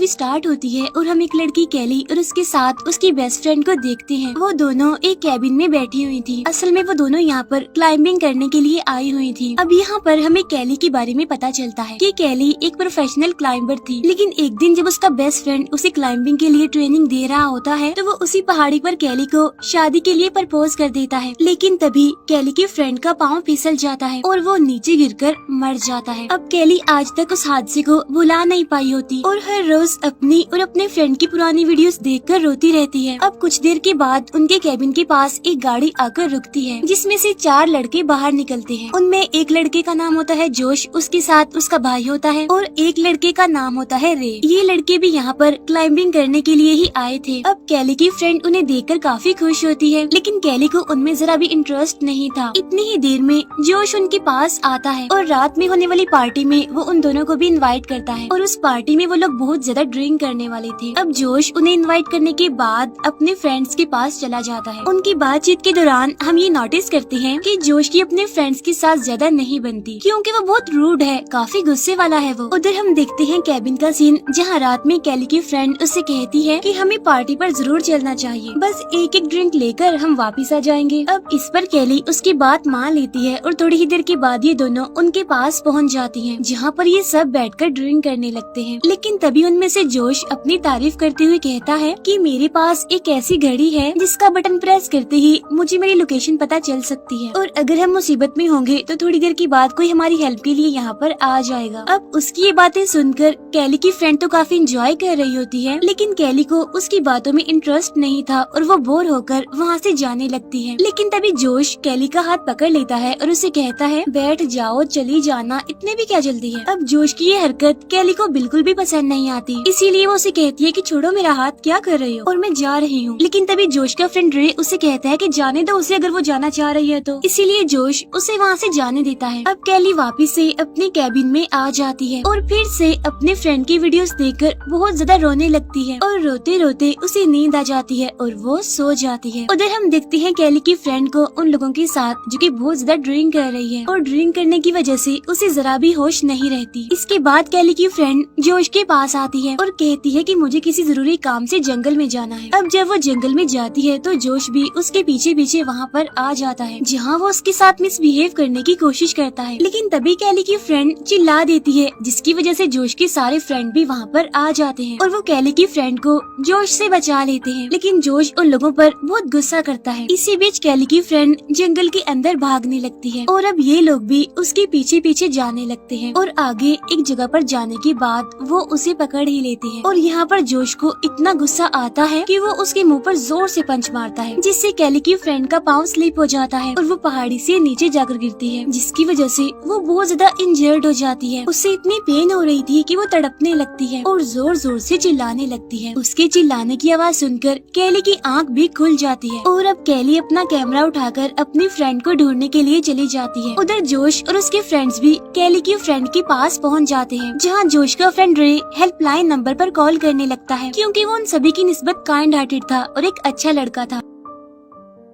Movie start होती है और हम एक लड़की कैली और उसके साथ उसकी बेस्ट फ्रेंड को देखते हैं। वो दोनों एक कैबिन में बैठी हुई थी। असल में वो दोनों यहाँ पर क्लाइंबिंग करने के लिए आई हुई थी। अब यहाँ पर हमें कैली के बारे में पता चलता है कि कैली एक प्रोफेशनल क्लाइंबर थी, लेकिन एक दिन जब उसका बेस्ट फ्रेंड उसे क्लाइंबिंग के लिए ट्रेनिंग दे रहा होता है तो वो उसी पहाड़ी पर कैली को शादी के लिए प्रपोज कर देता है। लेकिन तभी कैली के फ्रेंड का पाँव फिसल जाता है और वो नीचे गिरकर मर जाता है। अब कैली आज तक उस हादसे को भुला नहीं पाई होती और हर रोज अपनी और अपने फ्रेंड की पुरानी वीडियोस देखकर रोती रहती है। अब कुछ देर के बाद उनके कैबिन के पास एक गाड़ी आकर रुकती है, जिसमें से 4 लड़के बाहर निकलते हैं। उनमें एक लड़के का नाम होता है जोश, उसके साथ उसका भाई होता है और एक लड़के का नाम होता है रे। ये लड़के भी यहाँ पर क्लाइंबिंग करने के लिए ही आए थे। अब कैली की फ्रेंड उन्हें देखकर काफी खुश होती है, लेकिन कैली को उनमें जरा भी इंटरेस्ट नहीं था। इतनी ही देर में जोश उनके पास आता है और रात में होने वाली पार्टी में वो उन दोनों को भी इनवाइट करता है और उस पार्टी में वो लोग बहुत ज्यादा ड्रिंक करने वाले थे। अब जोश उन्हें इनवाइट करने के बाद अपने फ्रेंड्स के पास चला जाता है। उनकी बातचीत के दौरान हम ये नोटिस करते हैं कि जोश की अपने फ्रेंड्स के साथ ज्यादा नहीं बनती, क्योंकि वो बहुत रूड है, काफी गुस्से वाला है वो। उधर हम देखते हैं कैबिन का सीन, जहाँ रात में कैली की फ्रेंड उससे कहती है कि हमें पार्टी पर जरूर चलना चाहिए, बस एक एक ड्रिंक लेकर हम वापिस आ जाएंगे। अब इस पर कैली उसकी बात मान लेती है और थोड़ी ही देर के बाद ये दोनों उनके पास पहुँच जाती है, जहाँ पर ये सब बैठकर ड्रिंक करने लगते हैं। लेकिन तभी उनमें से जोश अपनी तारीफ करते हुए कहता है कि मेरे पास एक ऐसी घड़ी है जिसका बटन प्रेस करते ही मुझे मेरी लोकेशन पता चल सकती है, और अगर हम मुसीबत में होंगे तो थोड़ी देर के बाद कोई हमारी हेल्प के लिए यहाँ पर आ जाएगा। अब उसकी ये बातें सुनकर कैली की फ्रेंड तो काफी एंजॉय कर रही होती है, लेकिन कैली को उसकी बातों में इंटरेस्ट नहीं था और वो बोर होकर वहाँ से जाने लगती है। लेकिन तभी जोश कैली का हाथ पकड़ लेता है और उसे कहता है बैठ जाओ, चली जाना, इतने भी क्या जल्दी है। अब जोश की ये हरकत कैली को बिल्कुल भी पसंद नहीं आती, इसीलिए वो उसे कहती है कि छोड़ो मेरा हाथ, क्या कर रही हो, और मैं जा रही हूँ। लेकिन तभी जोश का फ्रेंड रे उसे कहता है कि जाने दो उसे, अगर वो जाना चाह रही है तो। इसीलिए जोश उसे वहाँ से जाने देता है। अब कैली वापस से अपने कैबिन में आ जाती है और फिर से अपने फ्रेंड की वीडियोस देखकर बहुत ज्यादा रोने लगती है और रोते रोते उसे नींद आ जाती है और वो सो जाती है। उधर हम देखते हैं कैली की फ्रेंड को उन लोगों के साथ जो कि बहुत ज्यादा ड्रिंक कर रही है और ड्रिंक करने की वजह से उसे जरा भी होश नहीं रहती। इसके बाद कैली की फ्रेंड जोश के पास आती है और कहती है कि मुझे किसी जरूरी काम से जंगल में जाना है। अब जब वो जंगल में जाती है तो जोश भी उसके पीछे पीछे वहाँ पर आ जाता है, जहाँ वो उसके साथ मिसबिहेव करने की कोशिश करता है। लेकिन तभी कैली की फ्रेंड चिल्ला देती है, जिसकी वजह से जोश के सारे फ्रेंड भी वहाँ पर आ जाते हैं और वो कैली की फ्रेंड को जोश से बचा लेते हैं। लेकिन जोश उन लोगों पर बहुत गुस्सा करता है। इसी बीच कैली की फ्रेंड जंगल के अंदर भागने लगती है और अब ये लोग भी उसके पीछे पीछे जाने लगते हैं और आगे एक जगह पर जाने के बाद वो उसे पकड़ ही लेते हैं। और यहाँ पर जोश को इतना गुस्सा आता है कि वो उसके मुंह पर जोर से पंच मारता है, जिससे कैली की फ्रेंड का पाँव स्लिप हो जाता है और वो पहाड़ी से नीचे जाकर गिरती है, जिसकी वजह से वो बहुत ज्यादा इंजर्ड हो जाती है। उससे इतनी पेन हो रही थी कि वो तड़पने लगती है और जोर जोर से चिल्लाने लगती है। उसके चिल्लाने की आवाज सुनकर कैली की आंख भी खुल जाती है और अब कैली अपना कैमरा उठाकर अपनी फ्रेंड को ढूंढने के लिए चली जाती है। उधर जोश और उसके फ्रेंड्स भी कैली की फ्रेंड के पास पहुंच जाते हैं, जहां जोश का फ्रेंड रे हेल्पलाइन नंबर पर कॉल करने लगता है, क्योंकि वो उन सभी की निस्बत काइंड हार्टेड था और एक अच्छा लड़का था।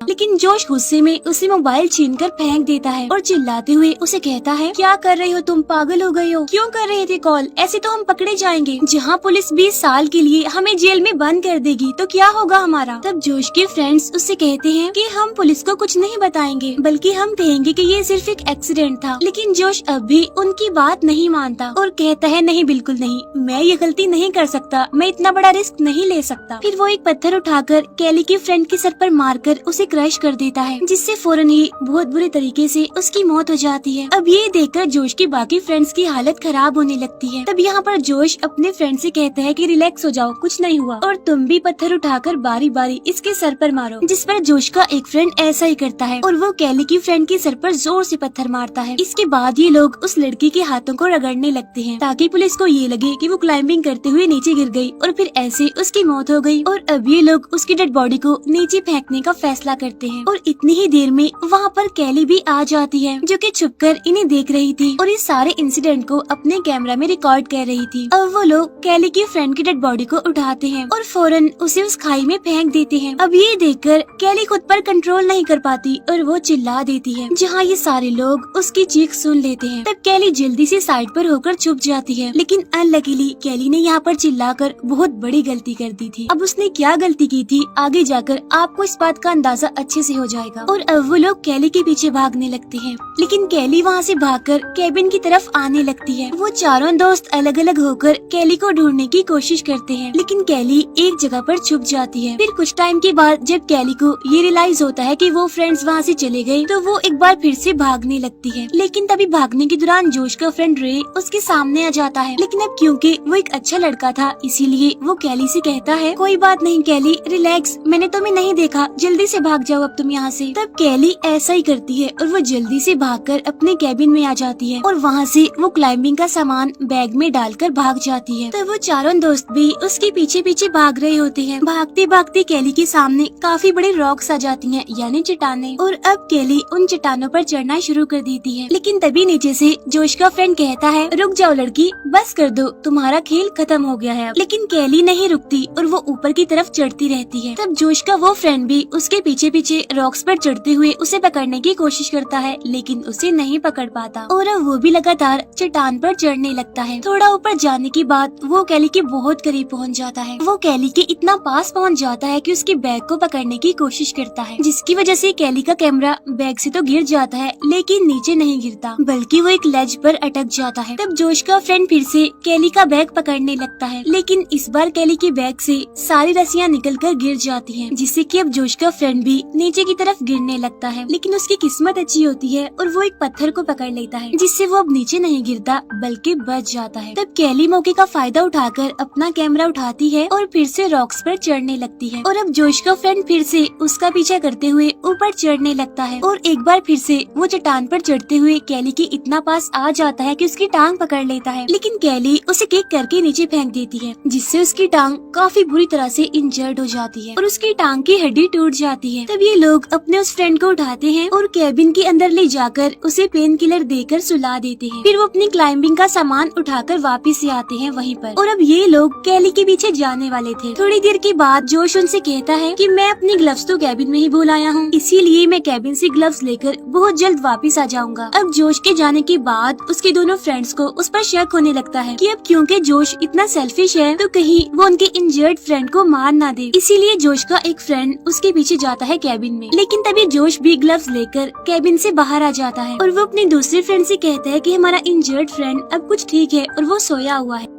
लेकिन जोश गुस्से में उसे मोबाइल छीनकर फेंक देता है और चिल्लाते हुए उसे कहता है क्या कर रहे हो तुम, पागल हो गए हो, क्यों कर रहे थे कॉल, ऐसे तो हम पकड़े जाएंगे। जहाँ पुलिस 20 साल के लिए हमें जेल में बंद कर देगी तो क्या होगा हमारा। तब जोश के फ्रेंड्स उससे कहते हैं कि हम पुलिस को कुछ नहीं बताएंगे, बल्कि हम कहेंगे कि ये सिर्फ एक एक्सीडेंट था। लेकिन जोश अब भी उनकी बात नहीं मानता और कहता है नहीं, बिल्कुल नहीं, मैं ये गलती नहीं कर सकता, मैं इतना बड़ा रिस्क नहीं ले सकता। फिर वो एक पत्थर उठाकर कैली की फ्रेंड के सर पर मारकर उसे क्रश कर देता है, जिससे फौरन ही बहुत बुरे तरीके से उसकी मौत हो जाती है। अब ये देखकर जोश की बाकी फ्रेंड्स की हालत खराब होने लगती है। तब यहाँ पर जोश अपने फ्रेंड से कहता है कि रिलैक्स हो जाओ, कुछ नहीं हुआ, और तुम भी पत्थर उठाकर बारी बारी इसके सर पर मारो। जिस पर जोश का एक फ्रेंड ऐसा ही करता है और वो कैली की फ्रेंड के सर पर जोर से पत्थर मारता है। इसके बाद ये लोग उस लड़की के हाथों को रगड़ने लगते हैं, ताकि पुलिस को ये लगे कि वो क्लाइंबिंग करते हुए नीचे गिर गई और फिर ऐसे उसकी मौत हो गई। और अब ये लोग उसकी डेड बॉडी को नीचे फेंकने का फैसला करते हैं और इतनी ही देर में वहाँ पर कैली भी आ जाती है, जो कि छुपकर इन्हें देख रही थी और इस सारे इंसिडेंट को अपने कैमरा में रिकॉर्ड कर रही थी। अब वो लोग कैली की फ्रेंड की डेड बॉडी को उठाते हैं और फौरन उसे उस खाई में फेंक देते हैं। अब ये देखकर कैली खुद पर कंट्रोल नहीं कर पाती और वो चिल्ला देती है, जहाँ ये सारे लोग उसकी चीख सुन लेते हैं। तब कैली जल्दी से साइड पर होकर छुप जाती है, लेकिन अनलकीली कैली ने यहाँ पर चिल्लाकर बहुत बड़ी गलती कर दी थी। अब उसने क्या गलती की थी आगे जाकर आपको इस बात का अंदाजा अच्छे से हो जाएगा। और अब वो लोग कैली के पीछे भागने लगते हैं, लेकिन कैली वहाँ से भागकर केबिन की तरफ आने लगती है। वो चारों दोस्त अलग अलग होकर कैली को ढूंढने की कोशिश करते हैं, लेकिन कैली एक जगह पर छुप जाती है। फिर कुछ टाइम के बाद जब कैली को ये रियलाइज होता है कि वो फ्रेंड्स वहाँ से चले गए, तो वो एक बार फिर से भागने लगती है। लेकिन तभी भागने के दौरान जोश का फ्रेंड रे उसके सामने आ जाता है, लेकिन अब क्योंकि वो एक अच्छा लड़का था इसीलिए वो कैली से कहता है, कोई बात नहीं कैली, रिलैक्स, मैंने तुम्हें नहीं देखा, जल्दी से भाग जाओ अब तुम यहाँ से। तब कैली ऐसा ही करती है और वो जल्दी से भागकर अपने कैबिन में आ जाती है और वहाँ से वो क्लाइंबिंग का सामान बैग में डालकर भाग जाती है। तब वो चारों दोस्त भी उसके पीछे पीछे भाग रहे होते हैं। भागते भागते कैली के सामने काफी बड़े रॉक्स आ जाती हैं, यानी चट्टाने, और अब कैली उन चट्टानों पर चढ़ना शुरू कर देती है। लेकिन तभी नीचे से जोश का फ्रेंड कहता है, रुक जाओ लड़की, बस कर दो, तुम्हारा खेल खत्म हो गया है। लेकिन कैली नहीं रुकती और वो ऊपर की तरफ चढ़ती रहती है। तब जोश का वो फ्रेंड भी उसके पीछे पीछे रॉक्स पर चढ़ते हुए उसे पकड़ने की कोशिश करता है, लेकिन उसे नहीं पकड़ पाता और अब वो भी लगातार चट्टान पर चढ़ने लगता है। थोड़ा ऊपर जाने के बाद वो कैली के बहुत करीब पहुंच जाता है। वो कैली के इतना पास पहुंच जाता है कि उसके बैग को पकड़ने की कोशिश करता है, जिसकी वजह से कैली का कैमरा बैग से तो गिर जाता है, लेकिन नीचे नहीं गिरता, बल्कि वो एक लेज पर अटक जाता है। तब जोश का फ्रेंड फिर से कैली का बैग पकड़ने लगता है, लेकिन इस बार कैली के बैग से सारी रस्सियाँ निकलकर गिर जाती हैं, जिससे कि अब जोश का फ्रेंड भी नीचे की तरफ गिरने लगता है। लेकिन उसकी किस्मत अच्छी होती है और वो एक पत्थर को पकड़ लेता है, जिससे वो अब नीचे नहीं गिरता बल्कि बच जाता है। तब कैली मौके का फायदा उठाकर अपना कैमरा उठाती है और फिर से रॉक्स पर चढ़ने लगती है और अब जोश का फ्रेंड फिर से उसका पीछा करते हुए ऊपर चढ़ने लगता है और एक बार फिर से वो चट्टान पर चढ़ते हुए कैली के इतना पास आ जाता है कि उसकी टांग पकड़ लेता है। लेकिन कैली उसे किक करके नीचे फेंक देती है, जिससे उसकी टांग काफी बुरी तरह से इंजर्ड हो जाती है और उसकी टांग की हड्डी टूट जाती है। तब ये लोग अपने उस फ्रेंड को उठाते हैं और कैबिन के अंदर ले जाकर उसे पेन किलर देकर सुला देते हैं। फिर वो अपनी क्लाइंबिंग का सामान उठाकर वापस से आते हैं वहीं पर और अब ये लोग कैली के पीछे जाने वाले थे। थोड़ी देर के बाद जोश उनसे कहता है कि मैं अपनी ग्लव्स तो कैबिन में ही भूल आया हूँ, इसीलिए मैं कैबिन से ग्लव्स लेकर बहुत जल्द वापस आ जाऊंगा। अब जोश के जाने के बाद उसके दोनों फ्रेंड्स को उस पर शक होने लगता है कि अब क्योंकि जोश इतना सेल्फिश है तो कहीं वो उनके इंजर्ड फ्रेंड को मार ना दे, इसीलिए जोश का एक फ्रेंड उसके पीछे जाता है कैबिन में। लेकिन तभी जोश भी ग्लव्स लेकर कैबिन से बाहर आ जाता है और वो अपने दूसरे फ्रेंड से कहता है कि हमारा इंजर्ड फ्रेंड अब कुछ ठीक है और वो सोया हुआ है।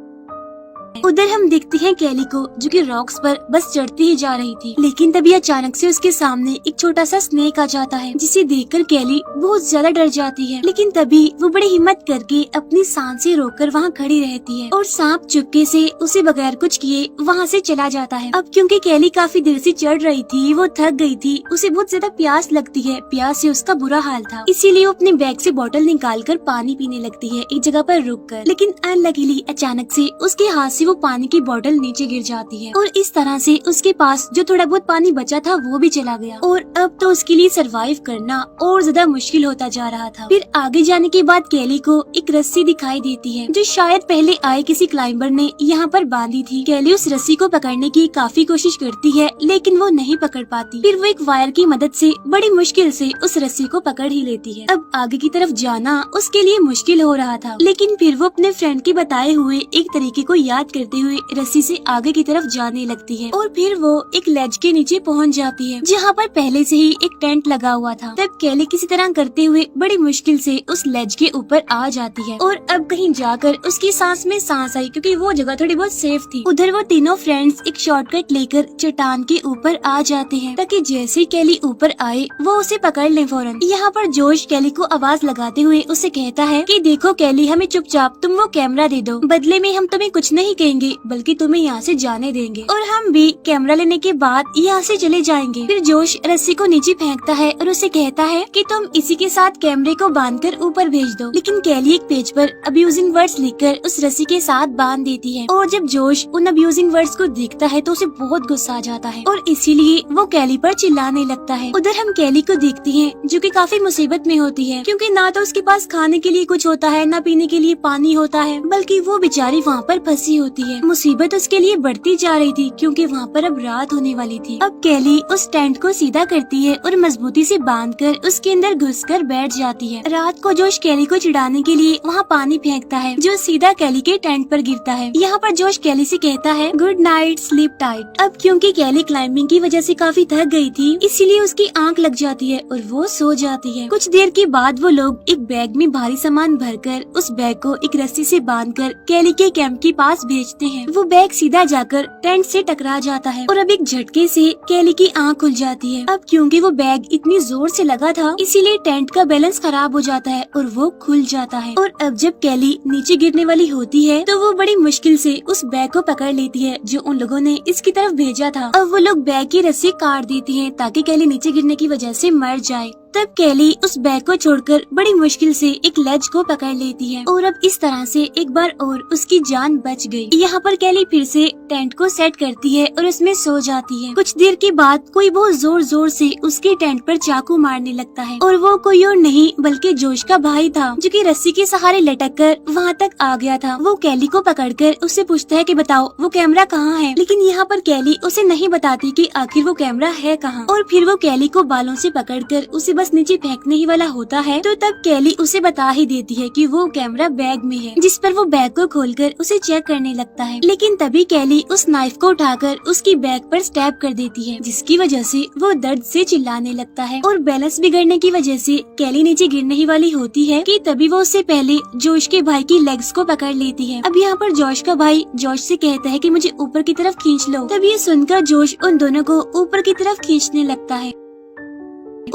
उधर हम देखते हैं कैली को, जो कि रॉक्स पर बस चढ़ती ही जा रही थी, लेकिन तभी अचानक से उसके सामने एक छोटा सा स्नेक आ जाता है, जिसे देखकर कैली बहुत ज्यादा डर जाती है। लेकिन तभी वो बड़ी हिम्मत करके अपनी सांसें रोककर वहाँ खड़ी रहती है और सांप चुपके से उसे बगैर कुछ किए वहाँ से चला जाता है। अब क्योंकि कैली काफी देर से चढ़ रही थी, वो थक गई थी, उसे बहुत ज्यादा प्यास लगती है, प्यास से उसका बुरा हाल था, इसीलिए वो अपने बैग से बोतल निकाल कर पानी पीने लगती है एक जगह पर रुक कर। लेकिन अनलकीली अचानक से उसके हाथ से वो पानी की बोतल नीचे गिर जाती है और इस तरह से उसके पास जो थोड़ा बहुत पानी बचा था वो भी चला गया और अब तो उसके लिए सरवाइव करना और ज्यादा मुश्किल होता जा रहा था। फिर आगे जाने के बाद कैली को एक रस्सी दिखाई देती है, जो शायद पहले आए किसी क्लाइंबर ने यहाँ पर बांधी थी। कैली उस रस्सी को पकड़ने की काफी कोशिश करती है, लेकिन वो नहीं पकड़ पाती। फिर वो एक वायर की मदद से बड़ी मुश्किल से उस रस्सी को पकड़ ही लेती है। अब आगे की तरफ जाना उसके लिए मुश्किल हो रहा था, लेकिन फिर वो अपने फ्रेंड के बताए हुए एक तरीके को याद करते हुए रस्सी से आगे की तरफ जाने लगती है और फिर वो एक लेज के नीचे पहुंच जाती है, जहाँ पर पहले से ही एक टेंट लगा हुआ था। तब कैली किसी तरह करते हुए बड़ी मुश्किल से उस लेज के ऊपर आ जाती है और अब कहीं जाकर उसकी सांस में सांस आई, क्योंकि वो जगह थोड़ी बहुत सेफ थी। उधर वो तीनों फ्रेंड्स एक शॉर्टकट लेकर चट्टान के ऊपर आ जाते हैं, ताकि जैसे कैली ऊपर आए वो उसे पकड़ ले फौरन। यहाँ पर जोश कैली को आवाज लगाते हुए उसे कहता है कि देखो कैली, हमें चुपचाप तुम वो कैमरा दे दो, बदले में हम तुम्हें कुछ नहीं कहेंगे बल्कि तुम्हें यहाँ से जाने देंगे और हम भी कैमरा लेने के बाद यहाँ से चले जाएंगे। फिर जोश रस्सी को नीचे फेंकता है और उसे कहता है कि तुम इसी के साथ कैमरे को बांधकर ऊपर भेज दो। लेकिन कैली एक पेज पर अब्यूजिंग वर्ड्स लिखकर उस रस्सी के साथ बांध देती है और जब जोश उन अब्यूजिंग वर्ड्स को देखता है तो उसे बहुत गुस्सा आ जाता है और इसीलिए वो कैली पर चिल्लाने लगता है। उधर हम कैली को देखते हैं जो कि काफी मुसीबत में होती है क्योंकि ना तो उसके पास खाने के लिए कुछ होता है, ना पीने के लिए पानी होता है, बल्कि वो बेचारी वहाँ पर फंसी होती है। मुसीबत उसके लिए बढ़ती जा रही थी क्योंकि वहाँ पर अब रात होने वाली थी। अब कैली उस टेंट को सीधा करती है और मजबूती से बांधकर उसके अंदर घुसकर बैठ जाती है। रात को जोश कैली को चिढ़ाने के लिए वहाँ पानी फेंकता है जो सीधा कैली के टेंट पर गिरता है। यहाँ पर जोश कैली से कहता है गुड नाइट, स्लीप टाइट। अब क्योंकि कैली क्लाइंबिंग की वजह से काफी थक गई थी इसीलिए उसकी आंख लग जाती है और वो सो जाती है। कुछ देर के बाद वो लोग एक बैग में भारी सामान भरकर उस बैग को एक रस्सी से बांधकर कैली के कैंप के पास भेजते हैं। वो बैग सीधा जाकर टेंट से टकरा जाता है और अब एक झटके से कैली की आंख खुल जाती है। अब क्योंकि वो बैग इतनी जोर से लगा था इसीलिए टेंट का बैलेंस खराब हो जाता है और वो खुल जाता है। और अब जब कैली नीचे गिरने वाली होती है तो वो बड़ी मुश्किल से उस बैग को पकड़ लेती है जो उन लोगों ने इसकी तरफ भेजा था। अब वो लोग बैग की रस्सी काट देती हैं ताकि कैली नीचे गिरने की वजह से मर जाए। तब कैली उस बैग को छोड़कर बड़ी मुश्किल से एक लेज को पकड़ लेती है और अब इस तरह से एक बार और उसकी जान बच गई। यहाँ पर कैली फिर से टेंट को सेट करती है और उसमें सो जाती है। कुछ देर के बाद कोई बहुत जोर जोर से उसके टेंट पर चाकू मारने लगता है और वो कोई और नहीं बल्कि जोश का भाई था जो कि रस्सी के सहारे लटक कर वहाँ तक आ गया था। वो कैली को पकड़कर उससे पूछता है कि बताओ वो कैमरा कहाँ है, लेकिन यहाँ पर कैली उसे नहीं बताती कि आखिर वो कैमरा है कहाँ। और फिर वो कैली को बालों से पकड़कर उसे बस नीचे फेंकने ही वाला होता है तो तब कैली उसे बता ही देती है कि वो कैमरा बैग में है, जिस पर वो बैग को खोलकर उसे चेक करने लगता है। लेकिन तभी कैली उस नाइफ को उठाकर उसकी बैग पर स्टैब कर देती है जिसकी वजह से वो दर्द से चिल्लाने लगता है और बैलेंस बिगड़ने की वजह से कैली नीचे गिरने ही वाली होती है कि तभी वो उससे पहले जोश के भाई की लेग्स को पकड़ लेती है। अब यहाँ पर जोश का भाई जोश से कहता है कि मुझे ऊपर की तरफ खींच लो। तब ये सुनकर जोश उन दोनों को ऊपर की तरफ खींचने लगता है।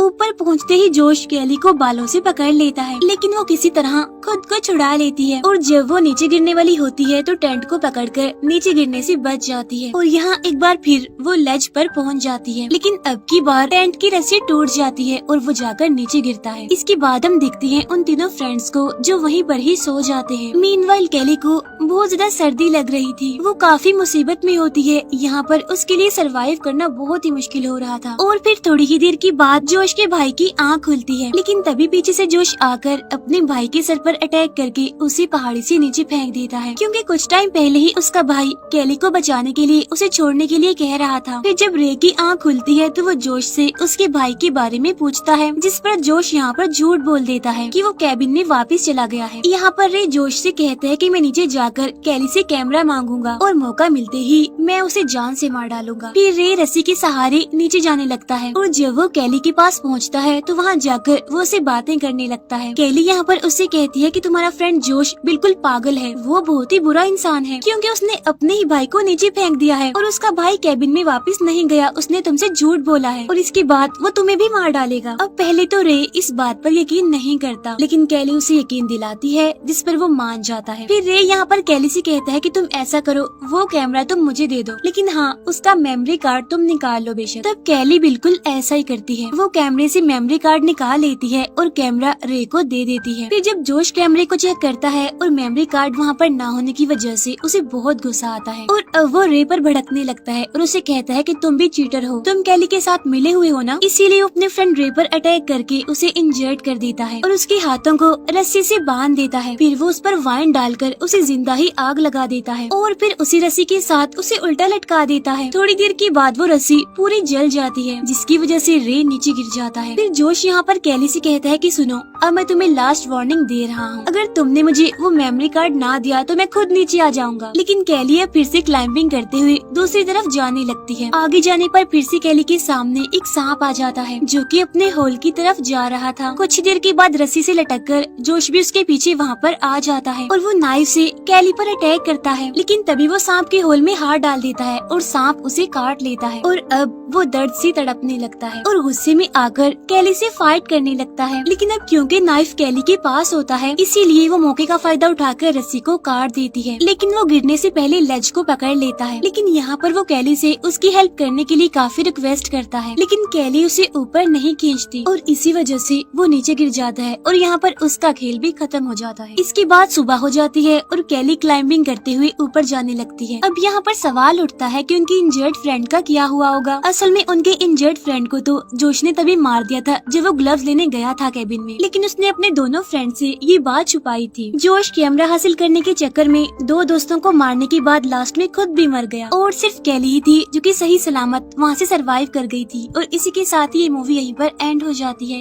ऊपर पहुंचते ही जोश कैली को बालों से पकड़ लेता है लेकिन वो किसी तरह खुद को छुड़ा लेती है और जब वो नीचे गिरने वाली होती है तो टेंट को पकड़कर नीचे गिरने से बच जाती है और यहाँ एक बार फिर वो लेज पर पहुंच जाती है। लेकिन अब की बार टेंट की रस्सी टूट जाती है और वो जाकर नीचे गिरता है। इसके बाद हम देखते हैं उन तीनों फ्रेंड्स को जो वहीं पर ही सो जाते हैं। मीनवाइल कैली को बहुत ज्यादा सर्दी लग रही थी, वो काफी मुसीबत में होती है। यहाँ पर उसके लिए सरवाइव करना बहुत ही मुश्किल हो रहा था। और फिर थोड़ी ही देर के बाद जोश के भाई की आंख खुलती है लेकिन तभी पीछे से जोश आकर अपने भाई के सर पर अटैक करके उसे पहाड़ी से नीचे फेंक देता है क्योंकि कुछ टाइम पहले ही उसका भाई कैली को बचाने के लिए उसे छोड़ने के लिए कह रहा था। फिर जब रे की आंख खुलती है तो वो जोश से उसके भाई के बारे में पूछता है जिस पर जोश यहाँ पर झूठ बोल देता है कि वो कैबिन में वापस चला गया है। यहाँ पर रे जोश से कहते हैं कि मैं नीचे जाकर कैली से कैमरा मांगूंगा और मौका मिलते ही मैं उसे जान से मार डालूंगा। फिर रे रस्सी के सहारे नीचे जाने लगता है और जब वो कैली के पास पहुँचता है तो वहाँ जाकर वो उससे बातें करने लगता है। कैली यहाँ पर उससे कहती है कि तुम्हारा फ्रेंड जोश बिल्कुल पागल है, वो बहुत ही बुरा इंसान है क्योंकि उसने अपने ही भाई को नीचे फेंक दिया है और उसका भाई कैबिन में वापस नहीं गया, उसने तुमसे झूठ बोला है और इसके बाद वो तुम्हें भी मार डालेगा। अब पहले तो रे इस बात पर यकीन नहीं करता लेकिन कैली उसे यकीन दिलाती है जिस पर वो मान जाता है। फिर रे यहाँ पर कैली से कहता है कि तुम ऐसा करो, वो कैमरा तुम मुझे दे दो लेकिन हाँ उसका मेमोरी कार्ड तुम निकाल लो बेशक। तब कैली बिल्कुल ऐसा ही करती है, वो कैमरे से मेमोरी कार्ड निकाल लेती है और कैमरा रे को दे देती है। फिर जब जोश कैमरे को चेक करता है और मेमोरी कार्ड वहाँ पर ना होने की वजह से उसे बहुत गुस्सा आता है और वो रे पर भड़कने लगता है और उसे कहता है कि तुम भी चीटर हो, तुम कैली के साथ मिले हुए हो ना, इसीलिए वो अपने फ्रेंड रे पर अटैक करके उसे इंजर्ड कर देता है और उसके हाथों को रस्सी से बांध देता है। फिर वो उस पर वाइन डालकर उसे जिंदा ही आग लगा देता है और फिर उसी रस्सी के साथ उसे उल्टा लटका देता है। थोड़ी देर के बाद वो रस्सी पूरी जल जाती है जिसकी वजह से रे नीचे गिर जाता है। फिर जोश यहाँ पर कैली से कहता है कि सुनो, अब मैं तुम्हें लास्ट वार्निंग दे रहा हूँ, अगर तुमने मुझे वो मेमोरी कार्ड ना दिया तो मैं खुद नीचे आ जाऊंगा। लेकिन कैली अब फिर से क्लाइंबिंग करते हुए दूसरी तरफ जाने लगती है। आगे जाने पर फिर से कैली के सामने एक सांप आ जाता है जो कि अपने होल की तरफ जा रहा था। कुछ देर के बाद रस्सी से लटककर जोश भी उसके पीछे वहाँ पर आ जाता है और वो नाइफ से कैली पर अटैक करता है लेकिन तभी वो सांप के होल में हाथ डाल देता है और सांप उसे काट लेता है और अब वो दर्द से तड़पने लगता है और गुस्से में आकर कैली से फाइट करने लगता है, लेकिन अब क्योंकि नाइफ कैली के पास होता है इसीलिए वो मौके का फायदा उठाकर रस्सी को काट देती है, लेकिन वो गिरने से पहले लेज को पकड़ लेता है। लेकिन यहाँ पर वो कैली से उसकी हेल्प करने के लिए काफी रिक्वेस्ट करता है, लेकिन कैली उसे ऊपर नहीं खींचती और इसी वजह से वो नीचे गिर जाता है और यहाँ पर उसका खेल भी खत्म हो जाता है। इसके बाद सुबह हो जाती है और कैली क्लाइंबिंग करते हुए ऊपर जाने लगती है। अब यहाँ पर सवाल उठता है कि उनकी इंजर्ड फ्रेंड का क्या हुआ होगा। असल में उनके इंजर्ड फ्रेंड को तो जोश ने तभी मार दिया था जब वो ग्लव्स लेने गया था कैबिन में, लेकिन उसने अपने दोनों फ्रेंड से ये बात छुपाई थी। जोश कैमरा हासिल करने के चक्कर में दो दोस्तों को मारने के बाद लास्ट में खुद भी मर गया और सिर्फ कैली ही थी जो कि सही सलामत वहाँ से सरवाइव कर गई थी। और इसी के साथ ही ये मूवी यहीं पर एंड हो जाती है।